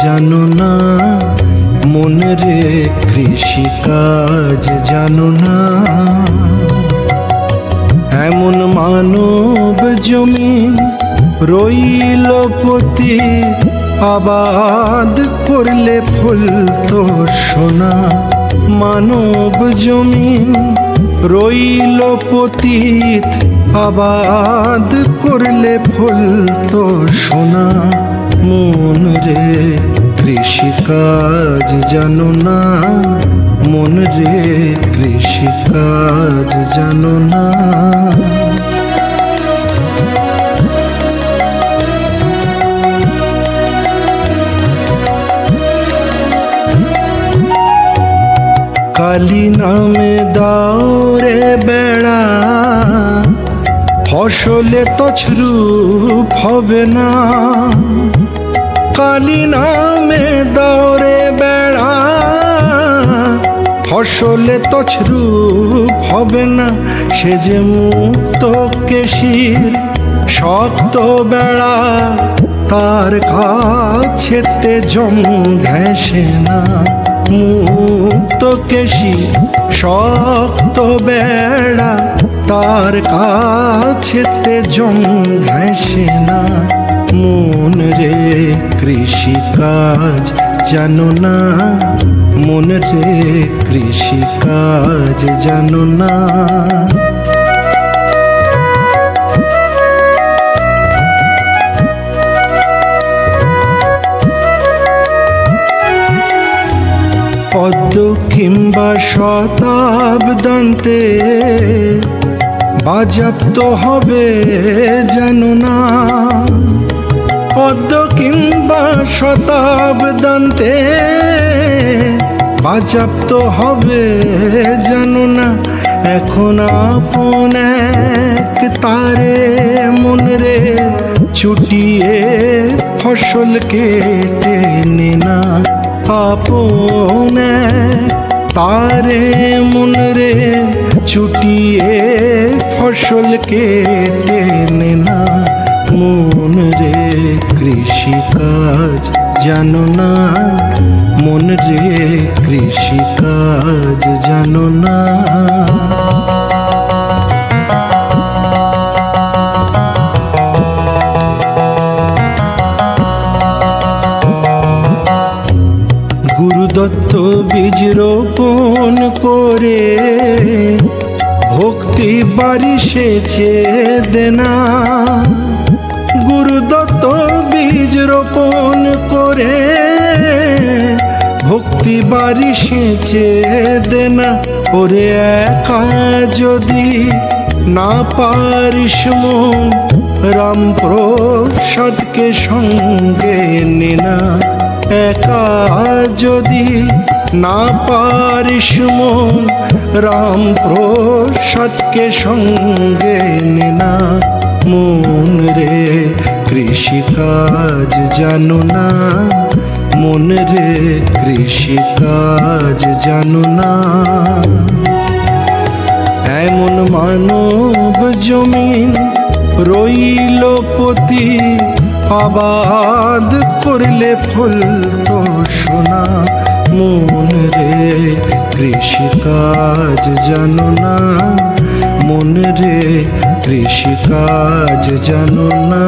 জানো না, মন রে কৃষিকাজ জানো না। এমন মানব জমিন রইল পতি, আবাদ করলে ফুল তো সোনা। মানব জমিন রইল পতিত, আবাদ করলে ফুল তো সোনা। মন রে কৃষিকাজ জানো না, মন রে কৃষিকাজ জানো না। কালী নামে দাও রে বেড়া, ফসলে তছরূপ হবে না। কালী নামে দাও রে বেড়া, ফসলে তছরূপ হবে না। সে যে মুক্ত কেশির শক্ত বেড়া, তার কাছেতে জম ঘেঁষে না। মুক্ত কেশি শক্ত বেড়া, তার কাছেতে জম ঘেঁষে না। মন রে কৃষিকাজ জানো না, মন রে কৃষিকাজ জানো না। পদ্ম কিংবা শতাব্দান্তে বাজেয়াপ্ত হবে জানো না। পদ্ম কিংবা শতাব্দান্তে বাজেয়াপ্ত হবে জানো না। এখন আপন এক তারে মন রে ছুটিয়ে ফসল কেটে নে না। আপন তারে মন রে ছুটিয়ে ফসল কেটে নে না। মন রে কৃষিকাজ জানো না, মন রে কৃষিকাজ জানো না। গুরুদত্ত বীজ রোপণ করে ভক্তি বাড়ি সেচে দেনা। গুরুদত্ত বীজ রোপণ করে ভক্তি বাড়ি সেচে দেনা। ওরে একা যদি না পারিস মন, রামপ্রসাদকে সঙ্গে নে না। একা যদি না পারিস মন, রামপ্রসাদকে সঙ্গে নে না। মন রে কৃষিকাজ জানো না, মন রে কৃষিকাজ জানো না। এমন মানব জমিন রইল পতি, আবাদ করলে ফুল তো সোনা। মন রে কৃষিকাজ জানো না, মন রে কৃষিকাজ জানো না।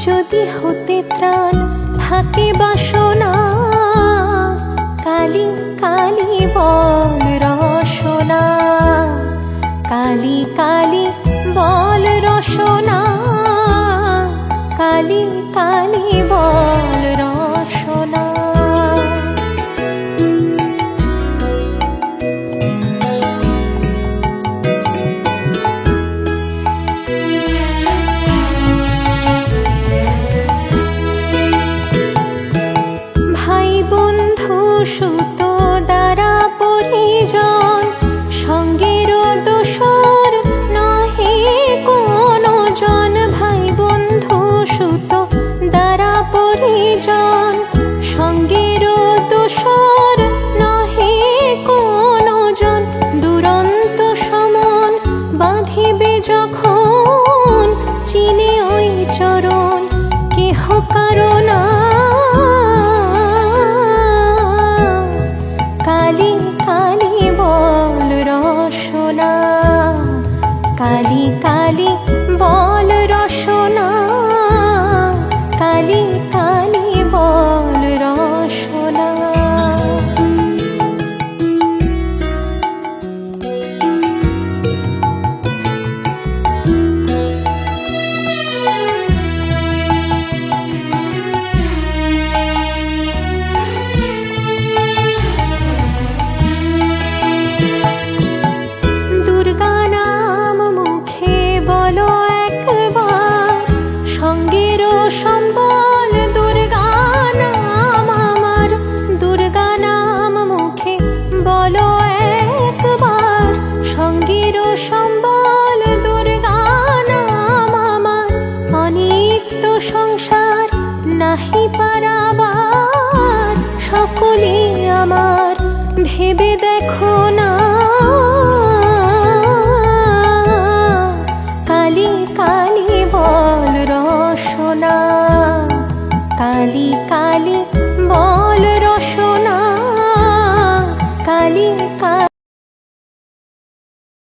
যদি হতে ত্রাণ থাকে বাসনা, কালি কালি বল রসনা, কালি কালি বল রসনা, কালি কালি বল রসনা। ভাই বন্ধু সুত দ্বারা পরিজন, সঙ্গের দোসর নহে কোনো জন। ভাই বন্ধু সুত দ্বারা পরিজন, সঙ্গের দোসর নহে কোনো জন। দুরন্ত সমন বাঁধিবে যখন, চিনে ওই চরণ কেহ কারণা। কালি কালি বল রসনা, কালি কালি বল রসনা, কালি কালি বল রসনা। দুর্গা নাম মুখে বলো একবার, সঙ্গের সম্বল দুর্গা নাম আমার। দুর্গা নাম মুখে বলো একবার, সঙ্গের সম্বল দুর্গা নাম আমার। অনিত্য সংসার নাহি পারাবার, সকলে আমার ভেবে দেখো না। কালি কালি বল রসনা, কালি কালি বল রসনা, কালি